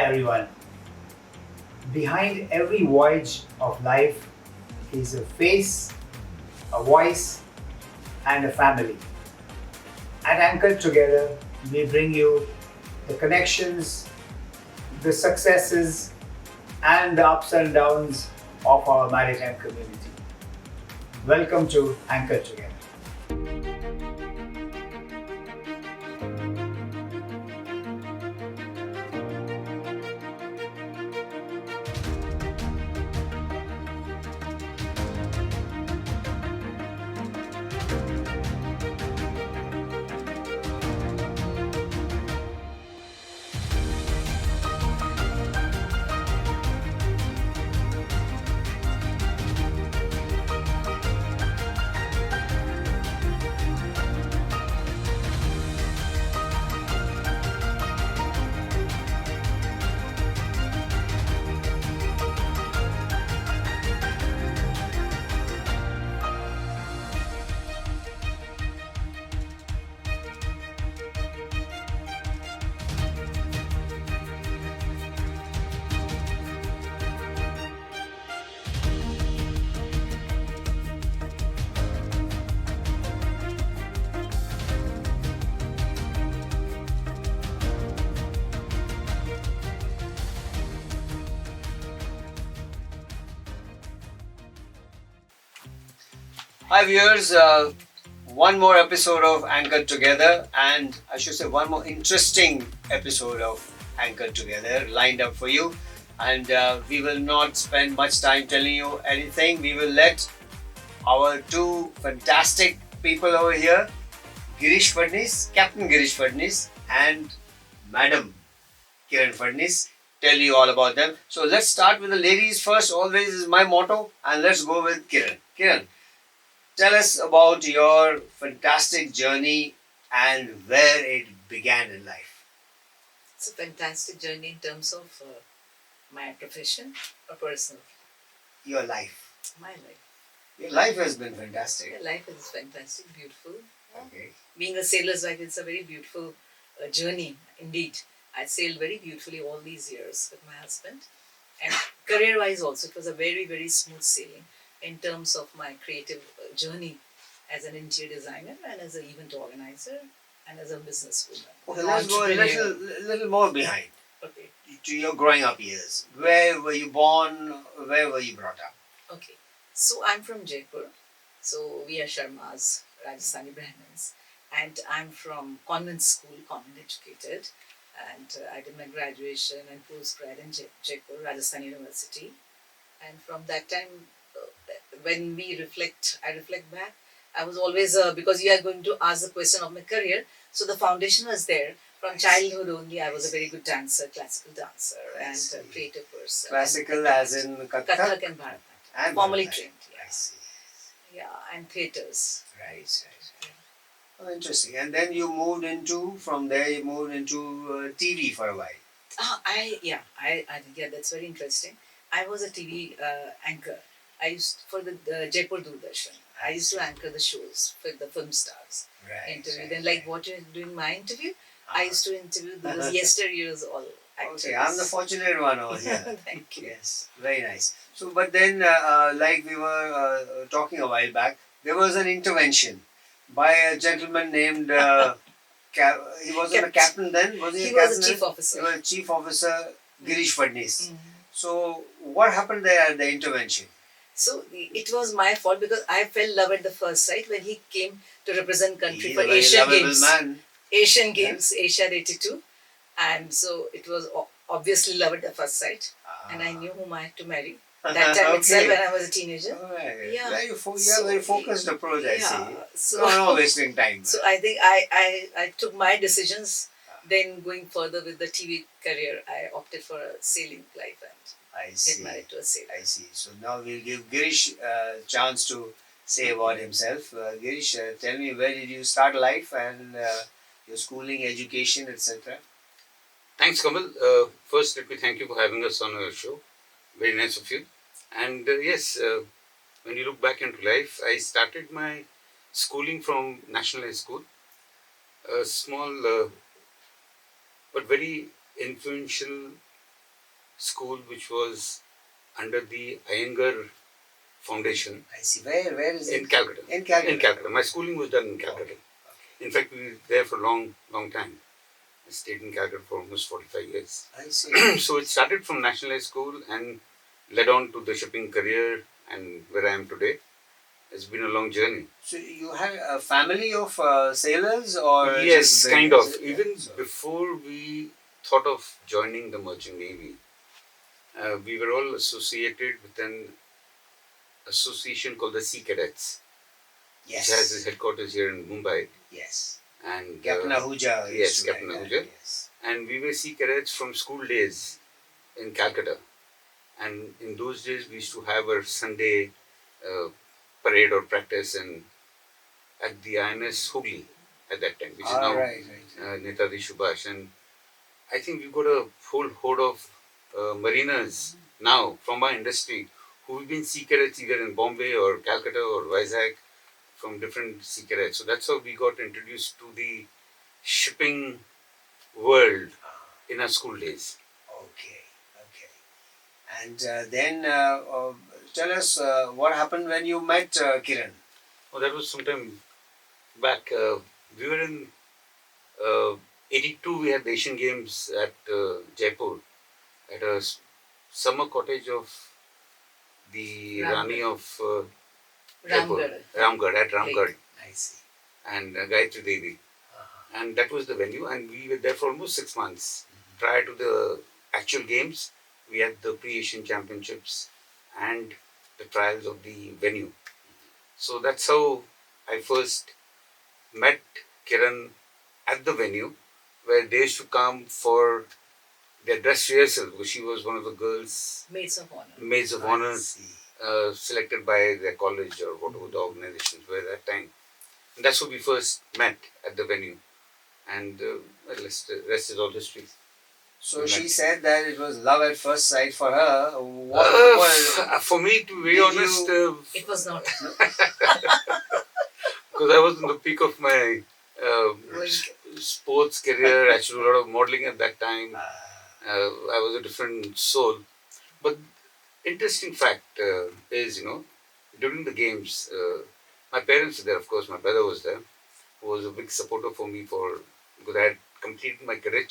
everyone. Behind every voyage of life is a face, a voice, and a family. At Anchored Together, we bring you the connections, the successes, and the ups and downs of our maritime community. Welcome to Anchored Together. Hi viewers, one more episode of Anchored Together, and I should say one more interesting episode of Anchored Together lined up for you. And we will not spend much time telling you anything. We will let our two fantastic people over here, Girish Phadnis, Captain Girish Phadnis, and Madam Kiran Phadnis, tell you all about them. So let's start with the ladies first. Always is my motto, and let's go with Kiran. Kiran, tell us about your fantastic journey and where it began in life. It's a fantastic journey in terms of my profession or personal. Your life. My life. Your life has been fantastic. Yeah, life is fantastic, beautiful. Okay. Being a sailor's wife, it's a very beautiful journey indeed. I sailed very beautifully all these years with my husband. And career-wise also, it was a very, very smooth sailing in terms of my creative journey as an interior designer and as an event organizer and as a businesswoman. Okay, let's go a little more behind. Okay. To your growing up years. Where were you born? Where were you brought up? Okay. So I'm from Jaipur. So we are Sharmas, Rajasthani Brahmins. And I'm from convent school, convent educated. And I did my graduation and postgrad in Jaipur, Rajasthan University. And from that time, when I reflect back, I was always, because you are going to ask the question of my career, so the foundation was there. From childhood only, I was a very good dancer, classical dancer, and a creative person. Classical as in Kathak and Bharatanatyam. Formally trained. Yeah. I see. Yeah, and theatres. Right. Oh, interesting. And then from there you moved into TV for a while. I think that's very interesting. I was a TV anchor. I used for the Jaipur Doordarshan. I used to anchor the shows for the film stars. Interview. Then like what you're doing my interview, I used to interview those yesteryears all actors. Okay, I'm the fortunate one over here. Thank you. Yes, very nice. So, but then, like we were talking a while back, there was an intervention by a gentleman named. He wasn't a captain then, was he? He a was captain a chief then? officer. He was a chief officer, Girish Phadnis. Mm-hmm. So, what happened there at the intervention? So it was my fault because I fell in love at the first sight when he came to represent country for Asian Games. Man. Asian Games, Asia 82. And so it was obviously love at the first sight. And I knew whom I had to marry. That time itself when I was a teenager. Right. Yeah. Very focused approach, I see. So, no wasting time. So I think I took my decisions. Then going further with the TV career, I opted for a sailing life and get married to a sailor. I see. So now we'll give Girish a chance to say about himself. Girish, tell me, where did you start life and your schooling, education, etc.? Thanks, Kamal. First, let me thank you for having us on your show. Very nice of you. And yes, when you look back into life, I started my schooling from National High School, a small but very influential school which was under the Iyengar Foundation I see. Where is it? in Calcutta. In Calcutta. In Calcutta. My schooling was done in Calcutta. Okay. In fact, we were there for a long time. I stayed in Calcutta for almost 45 years. I see. So it started from National High School and led on to the shipping career and where I am today. It's been a long journey. So you had a family of sailors, or Yes, just kind of. business? Even So- before we thought of joining the Merchant Navy, we were all associated with an association called the Sea Cadets, which has its yes, headquarters here in Mumbai. yes. And Captain Ahuja. yes, used to Captain write that, Ahuja. Yes. and we were Sea Cadets from school days in Calcutta. And in those days, we used to have a Sunday parade or practice at the INS Hooghly at that time, which is now Right. Netaji Subhash. And I think we've got a whole horde of mariners now from our industry who've been sea cadets either in Bombay or Calcutta or Vizag from different sea cadets. So that's how we got introduced to the shipping world in our school days. Okay. And then tell us what happened when you met Kiran. Oh, that was some time back. We were in 82, we had the Asian Games at Jaipur at a summer cottage of the Rani of Jaipur. Ramgarh. At Ramgarh. I see. And Gayatri Devi. And that was the venue, and we were there for almost 6 months. Prior to the actual games, we had the pre-Asian Championships and the trials of the venue. So that's how I first met Kiran at the venue, where they used to come for their dress rehearsal, because she was one of the girls, Maids of honor. maids of I honor, see. selected by their college or whatever the organizations were at that time. And that's how we first met at the venue. And well, the rest is all history. So she said that it was love at first sight for her. What For me, to be Did honest, It was not. because I was in the peak of my sports career, I should do a lot of modeling at that time. I was a different soul. But interesting fact is, during the games, my parents were there, of course, my brother was there, who was a big supporter for me because I had completed my career.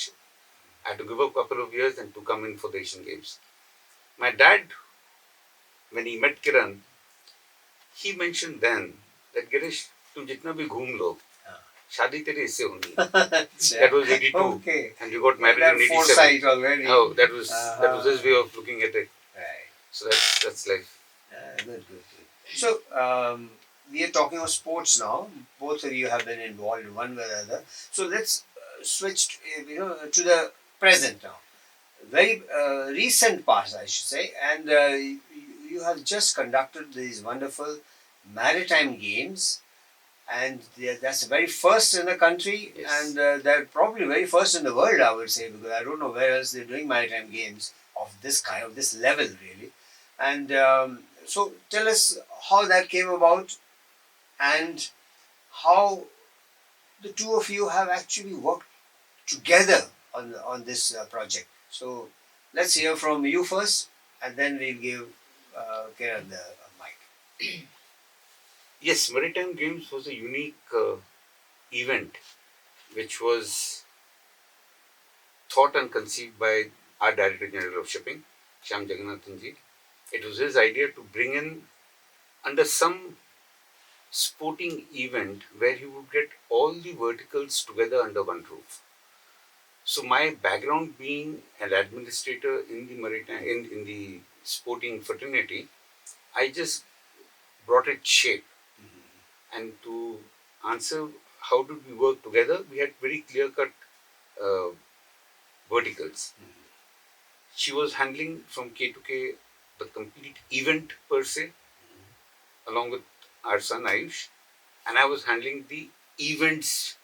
I had to give up a couple of years and to come in for the Asian Games. My dad, when he met Kiran, he mentioned then that Girish, तुम जितना भी घूम लो, शादी तेरे इससे होनी है. That was 82, Okay. and we got married That in 87. foresight already. Oh, that was his way of looking at it. Right. So that's life. Good. So we are talking of sports now. Both of you have been involved in one way or the other. So let's switch, to the present now. Very recent past, I should say. And you have just conducted these wonderful maritime games, and that's the very first in the country, Yes. and they're probably very first in the world, I would say, because I don't know where else they're doing maritime games of this kind, of this level, really. And so tell us how that came about and how the two of you have actually worked together on this project. So let's hear from you first, and then we'll give Kiran the mic. Yes, Maritime Games was a unique event which was thought and conceived by our Director General of Shipping, Shyam Jagannathan ji. It was his idea to bring in under some sporting event where he would get all the verticals together under one roof. So my background being an administrator in the maritime in the sporting fraternity, I just brought it shape. And to answer how did we work together, we had very clear-cut verticals. She was handling from K to K the complete event per se, along with our son Ayush, and I was handling the events,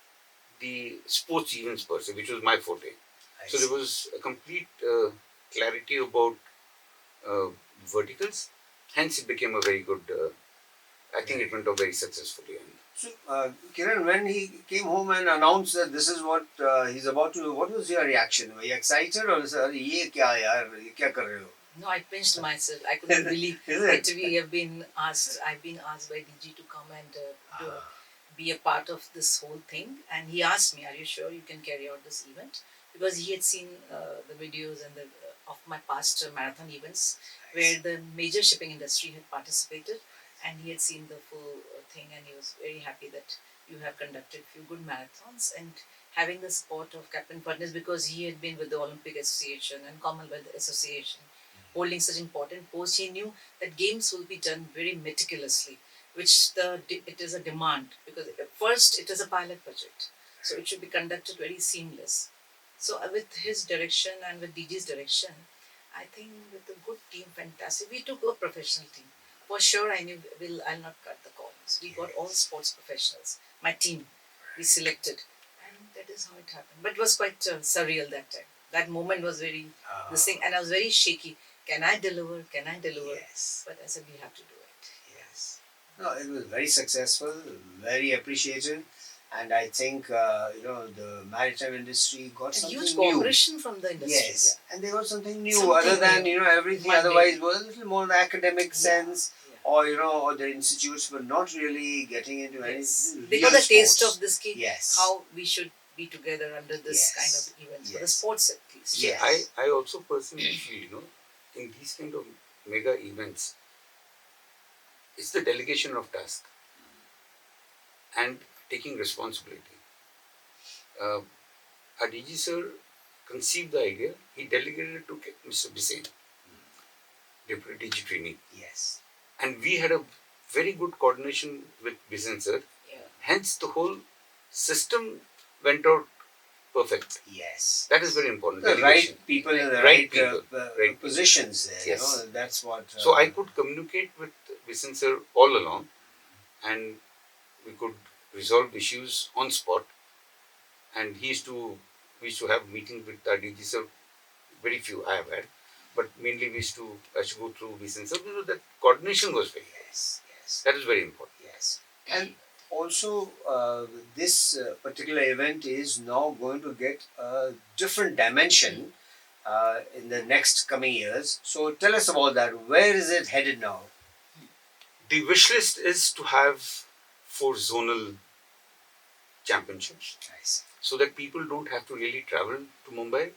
the sports events per se, which was my forte. So there was a complete clarity about verticals. Hence, it became a very good I think it went off very successfully. And So, Kiran, when he came home and announced that this is what he's about to do, what was your reaction? Were you excited or sir, ye kya yaar, ye kya kar rahe ho? No, I pinched myself. I couldn't believe Is that it? we have been asked. I've been asked by DG to come and be a part of this whole thing. And he asked me, "Are you sure you can carry out this event?" Because he had seen the videos and of my past marathon events where the major shipping industry had participated, and he had seen the full thing, and he was very happy that you have conducted few good marathons and having the support of Captain Phadnis, because he had been with the Olympic Association and Commonwealth Association holding such important posts. He knew that games will be done very meticulously, which it is a demand, because at first it is a pilot project, so it should be conducted very seamless. So with his direction and with DG's direction, I think with a good team, fantastic. We took a professional team. For sure, I knew I'll not cut the corners. We got all sports professionals. My team, we selected, and that is how it happened. But it was quite surreal that time. That moment was very this thing, and I was very shaky. Can I deliver? Can I deliver? Yes. But I said we have to do it. Yes. No, it was very successful, very appreciated, and I think the maritime industry got And something huge new. cooperation from the industry. Yes, and they got something new Something other than new. everything Monday. otherwise was a little more in the academic sense, Yeah. or the institutes were not really getting into Yes. any They real got a taste sports. of this key. Yes. How we should be together under this Yes. kind of events for the Yes. sports at least. Yes. I also personally feel, in these kind of mega events, it's the delegation of task and taking responsibility. Our DG sir conceived the idea. He delegated it to Mr. Bisain, Deputy DG Training. Yes. And we had a very good coordination with Bisain sir. Yeah. Hence, the whole system went out perfect. Yes. That is very important. The delegation. right people in the Right right, people. Right positions there. Yes. That's what. So I could communicate with Bisain sir all along, and we could resolve issues on spot. And we used to have meetings with our DG sir. Very few I have had, but mainly I used to go through Bisain sir. That coordination was very. Yes. Yes. That is very important. Yes. And also, this particular event is now going to get a different dimension in the next coming years. So tell us about that. Where is it headed now? The wish list is to have 4 zonal championships, I see. so that people don't have to really travel to Mumbai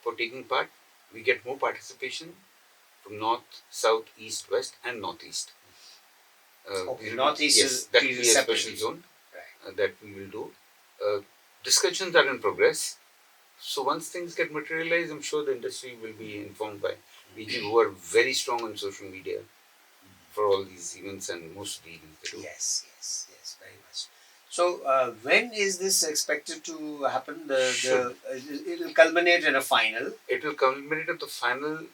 for taking part. We get more participation from north, south, east, west, and northeast. Northeast yes, is that will be a separately. special zone Right. that we will do. Discussions are in progress. So once things get materialized, I'm sure the industry will be informed by BG, who are very strong on social media for all these events and most of the events they do. Yes, very much. So when is this expected to happen? It will culminate in a final. It will culminate at the final.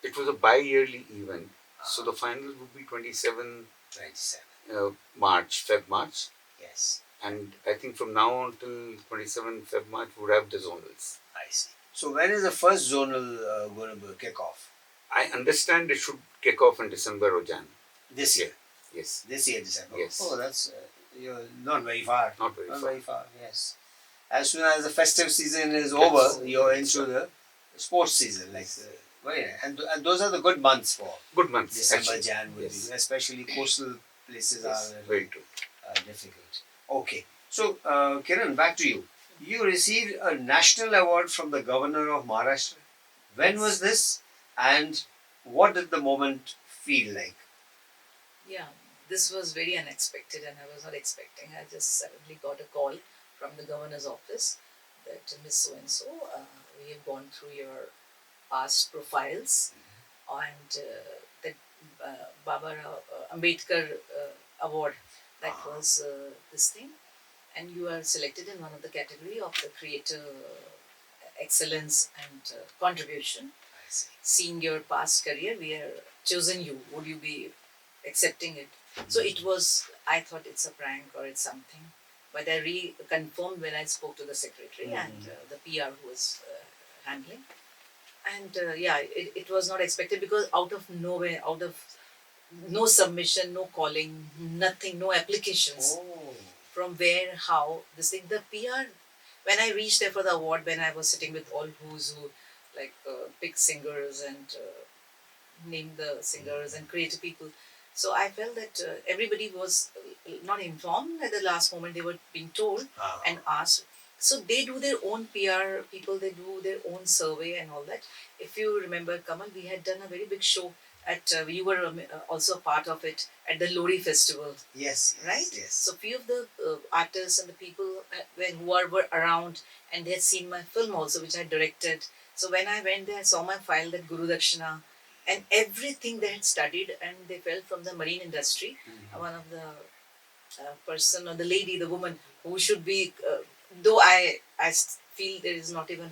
It was a bi-yearly event. So the final would be 27 March, March. Yes. And I think from now on till 27 March, we would have the zonals. I see. So when is the first zonal going to kick off? I understand it should kick off in December or Jan. This year. Yes. This year, December. Yes. Oh, that's you're not very far. Not very far. Yes. As soon as the festive season is Yes. over, you're into the sports season. Very nice. And those are the good months for Good months. December, actually. Jan would Yes. be, especially coastal places Yes. are Very true. difficult. Okay. So, Kiran, back to you. You received a national award from the governor of Maharashtra. When was this, and what did the moment feel like? Yeah, this was very unexpected, and I was not expecting. I just suddenly got a call from the governor's office that Miss So and So, we have gone through your past profiles, and that Baba Ambedkar award, that was this thing, and you are selected in one of the category of the creator excellence and contribution. I see. Seeing your past career, we have chosen you. Would you be accepting it? So it was, I thought it's a prank or it's something. But I reconfirmed when I spoke to the secretary and the PR who was handling. And it was not expected, because out of nowhere, out of no submission, no calling, nothing, no applications. Oh. From where, how, this thing, the PR, when I reached there for the award, when I was sitting with all who's who, like big singers and name the singers and creative people. So I felt that everybody was not informed at the last moment. They were being told and asked. So they do their own PR people. They do their own survey and all that. If you remember, Kamal, we had done a very big show at. You were also a part of it at the Lori Festival, Yes, yes, right? yes. So few of the artists and the people were around, and they had seen my film also, which I directed. So when I went there, I saw my file, that Guru Dakshina, and everything they had studied, and they felt from the marine industry. One of the person or the lady, the woman who should be, though feel there is not even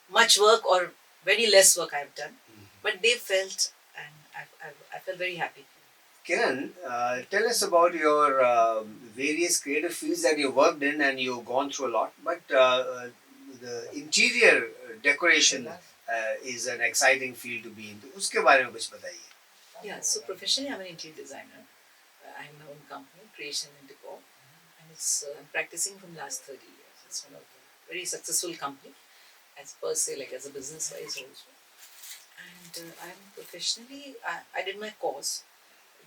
much work or very less work I've done, but they felt, and I felt very happy. Kiran, tell us about your various creative fields that you worked in and you've gone through a lot. But the interior decoration is an exciting field to be in. उसके बारे में कुछ बताइए. Yeah, so professionally I'm an interior designer. I have my own company, Creation and Decor, and I'm practicing from last 30 years. It's one of the very successful company, as per se, like as a business wise also. And I'm professionally, I did my course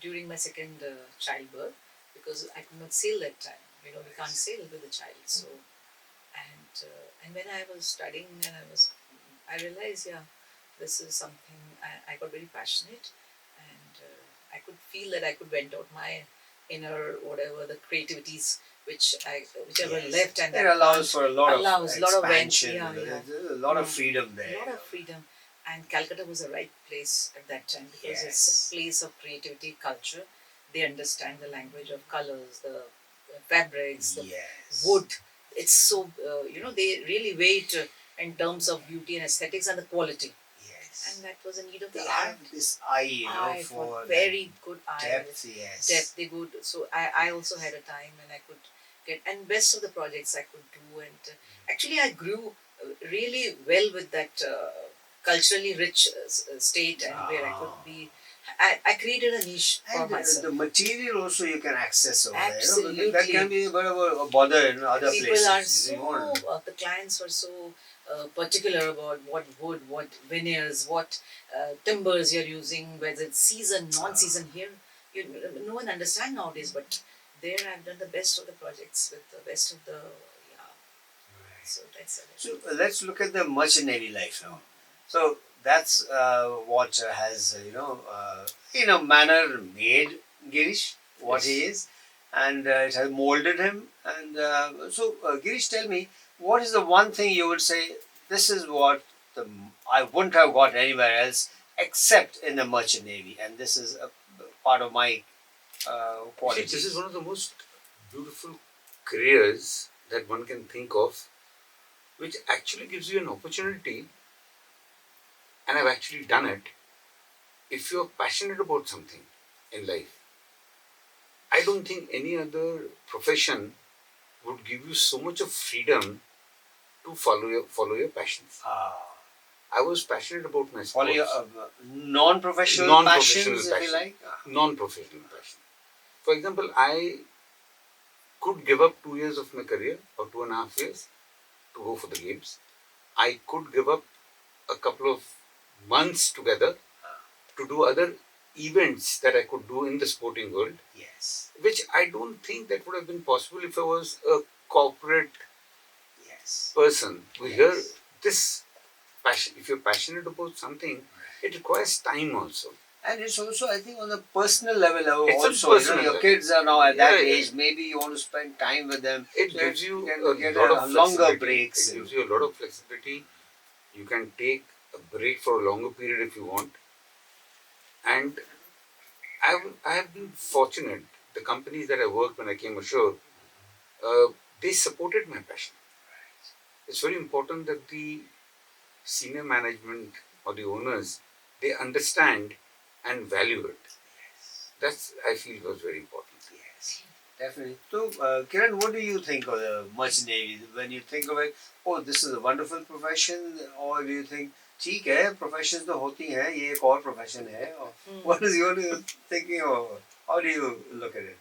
during my second childbirth, because I could not sail that time. We can't sail with a child. So, and when I was studying and I realized, yeah, this is something I got very passionate, and I could feel that I could vent out my inner whatever the creativities whichever Yes. left, and It that allows for a lot of expansion, expansion. yeah. There's a lot of freedom A there. lot of freedom. And Calcutta was the right place at that time, because it's Yes. a place of creativity, culture. They understand the language of colors, the fabrics, the Yes. wood. It's so, they really wait in terms of beauty and aesthetics and the quality. Yes. And that was a need of They the have art. this eye, I for got that very good eye. depth. Yes. Depth, they would. So I also had a time when I could get, and best of the projects I could do. And actually, I grew really well with that culturally rich state, and where I could be. I created a niche for And myself. the material also you can access over Absolutely. there. That can be a bit of a bother in other People places. are You so, want- the clients were so particular about what wood, what veneers, what timbers you're using, whether it's season, non-season. Here, no one understand nowadays, but there I've done the best of the projects with the best of the, yeah. So that's it. So let's look at the merchant navy life now. So that's what has in a manner made Girish what he is, and it has molded him. And so Girish, tell me, what is the one thing you would say? This is what I wouldn't have got anywhere else except in the merchant navy, and this is a part of my See, qualities. this is one of the most beautiful careers that one can think of, which actually gives you an opportunity, and I've actually done it. If you're passionate about something in life, I don't think any other profession would give you so much of freedom to follow your passions. I was passionate about my sports. Follow your non-professional, Non-professional passions, if you passion. like. Non-professional passion. For example, I could give up 2 years of my career or 2.5 years to go for the games. I could give up a couple of months together to do other events that I could do in the sporting world, Yes. which I don't think that would have been possible if I was a corporate Yes. person. Yes. Here, this passion, if you're passionate about something, it requires time also. And it's also, I think, on a personal level It's a also. personal Your level. kids are now at that Yeah, yeah. age. Maybe you want to spend time with them. It So gives you can a get lot a of longer flexibility. breaks. It gives you a lot of flexibility. You can take a break for a longer period if you want. And I have been fortunate. The companies that I worked when I came ashore, they supported my passion. It's very important that the senior management or the owners, they understand and value it. That's, I feel, was very important. Yes, definitely. So, Kiran, what do you think of the merchant navy? When you think of it, oh, this is a wonderful profession, or do you think ठीक है, professions तो होती हैं, ये एक और profession है. What is your thinking of? How do you look at it?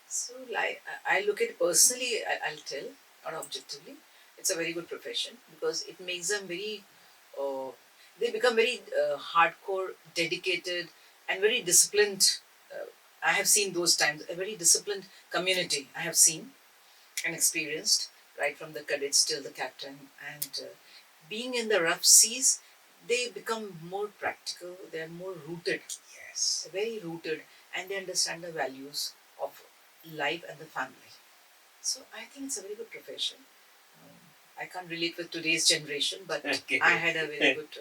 So, like, I look at it personally, I'll tell, not objectively. It's a very good profession because it makes them very, they become very hardcore, dedicated, and very disciplined. I have seen those times, a very disciplined community I have seen and experienced, right from the cadets till the captain. And being in the rough seas, they become more practical, they're more rooted, Yes. very rooted, and they understand the values of life and the family. So I think it's a very good profession. I can't relate with today's generation, but Okay. I had a very good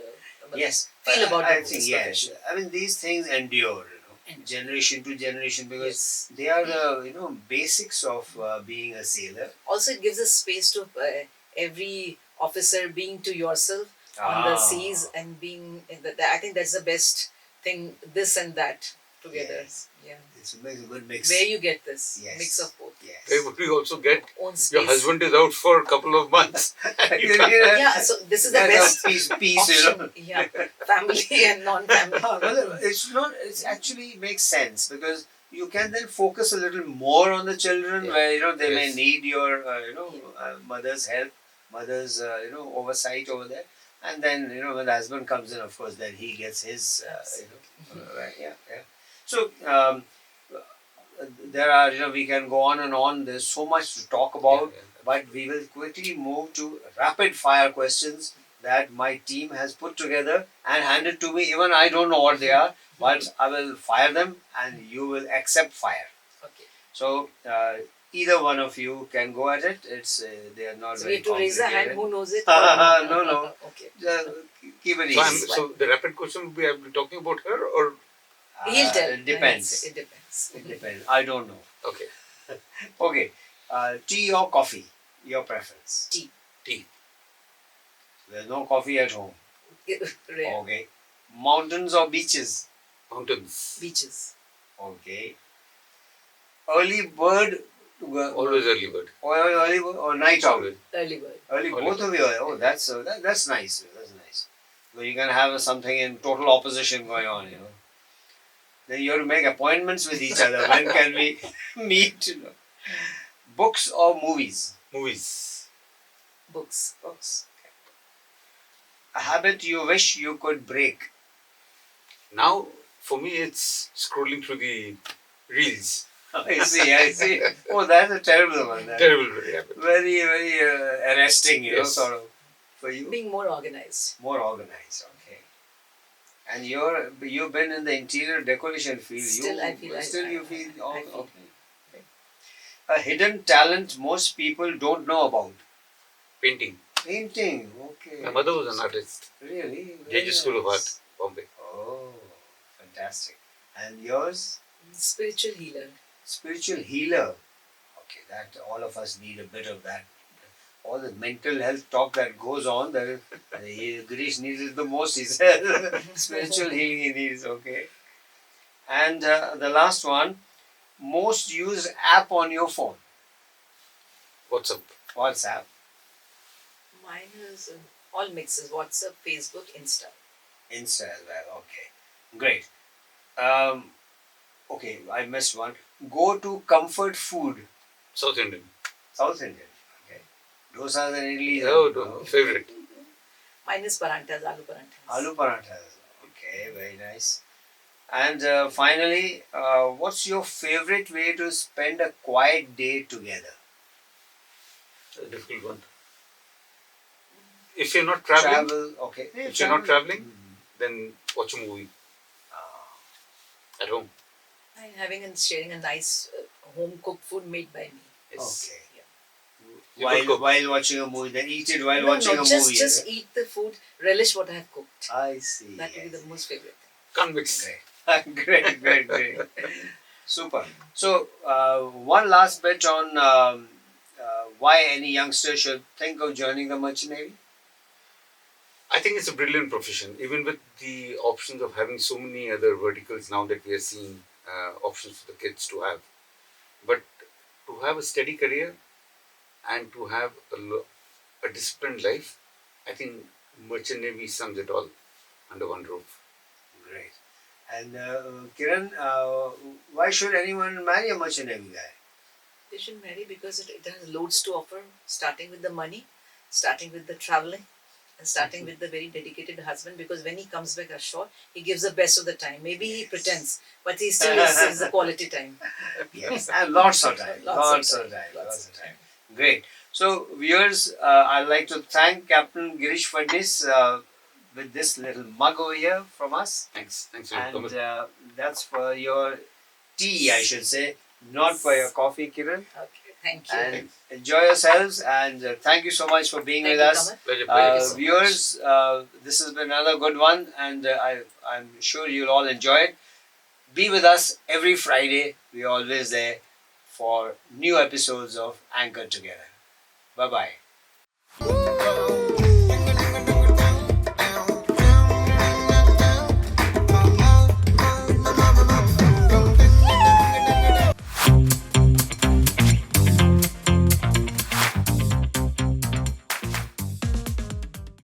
Yes. feel about I this think, yes. profession. I mean, these things endure, And generation to generation, because yes. they are the, basics of being a sailor. Also, it gives a space to every officer being to yourself on the seas and being in I think that's the best thing, this and that together. Yes. Yeah. It's a good mix. Where you get this Yes. mix of both. Yes. Hey, but we also get Own space. your husband is out for a couple of months. Yeah, so this is the That's best a piece, option. Yeah, family and non-family. Well, it's not. It's actually makes sense because you can then focus a little more on the children, Yeah. where they may Yes. need your mother's help, mother's oversight over there, and then when the husband comes in, of course, then he gets his right. Yeah, yeah. So there are we can go on and on. There's so much to talk about. Yeah. But we will quickly move to rapid fire questions that my team has put together and handed to me. Even I don't know what they are, but I will fire them and you will accept fire. Okay. So either one of you can go at it. It's they are not So very we have to raise a hand. complicated. Who knows it? No. Okay. Keep it So, easy. so the rapid question would be, I'll be talking about her or He'll tell. It depends. It depends. It depends. I don't know. okay. Okay. Tea or coffee? Your preference. Tea. Tea. There's no coffee at home. Rare. Okay. Mountains or beaches? Mountains. Beaches. Okay. Early bird Always early bird. or night owl? Always. Early bird. Early, Early both of you. Oh, that's nice. That's nice. So you can have something in total opposition going on. Then you have to make appointments with each other. When can we meet? Books or movies? Movies. Books. Books. Okay. A habit you wish you could break? Now, for me, it's scrolling through the reels. I see. Oh, that's a terrible one. Terrible habit. Very, very arresting, Yes. sort of. For you? Being more organized. More organized, okay. And you've been in the interior decoration field. Still, I feel you feel I feel. okay. A hidden talent most people don't know about. Painting. Painting, okay. My mother was an artist. Really? J.J. School of Art, Bombay. Oh, fantastic. And yours? Spiritual healer. Spiritual healer. Okay, that all of us need a bit of that. All the mental health talk that goes on, Girish needs it the most, he said. Spiritual healing he needs, okay. And the last one, most used app on your phone. WhatsApp. WhatsApp. Mine is all mixes. WhatsApp, Facebook, Insta. Insta as well, okay. Great. Okay, I missed one. Go to comfort food. South Indian. South Indian, okay. Dosas and idlis. Oh, no. Favorite. Mine is paranthas, aloo paranthas. Aloo parathas. Okay, very nice. And finally, what's your favorite way to spend a quiet day together? A difficult one. If you're not traveling, Travel, okay. if you're not traveling, then watch a movie at home. And having and sharing a nice home cooked food made by me. Yes. Okay. You could cook. While watching a movie, then eat it while No, watching a just movie. just eat the food, relish what I have cooked. I see. That would be the most favorite thing. Can't mix. Great. Super. So, one last bit on why any youngster should think of joining the Merchant Navy. I think it's a brilliant profession, even with the options of having so many other verticals now that we are seeing options for the kids to have. But to have a steady career and to have a disciplined life, I think Merchant Navy sums it all under one roof. Great. And Kiran, why should anyone marry a merchant navy guy? They should marry because it has loads to offer, starting with the money, starting with the traveling, and starting with the very dedicated husband, because when he comes back ashore, he gives the best of the time. Maybe he pretends, but he still is the quality time. Yes, and lots of time. Lots of time. Great. So, viewers, I'd like to thank Captain Girish Phadnis with this little mug over here from us. Thanks. Thanks, And Kamal. that's for your tea, I should say, not for your coffee, Kiran. Okay, thank you. And enjoy yourselves, and thank you so much for being Thank with you, us. Kamal. Pleasure. so Viewers, this has been another good one, and I'm sure you'll all enjoy it. Be with us every Friday. We're always there for new episodes of Anchored Together. Bye bye.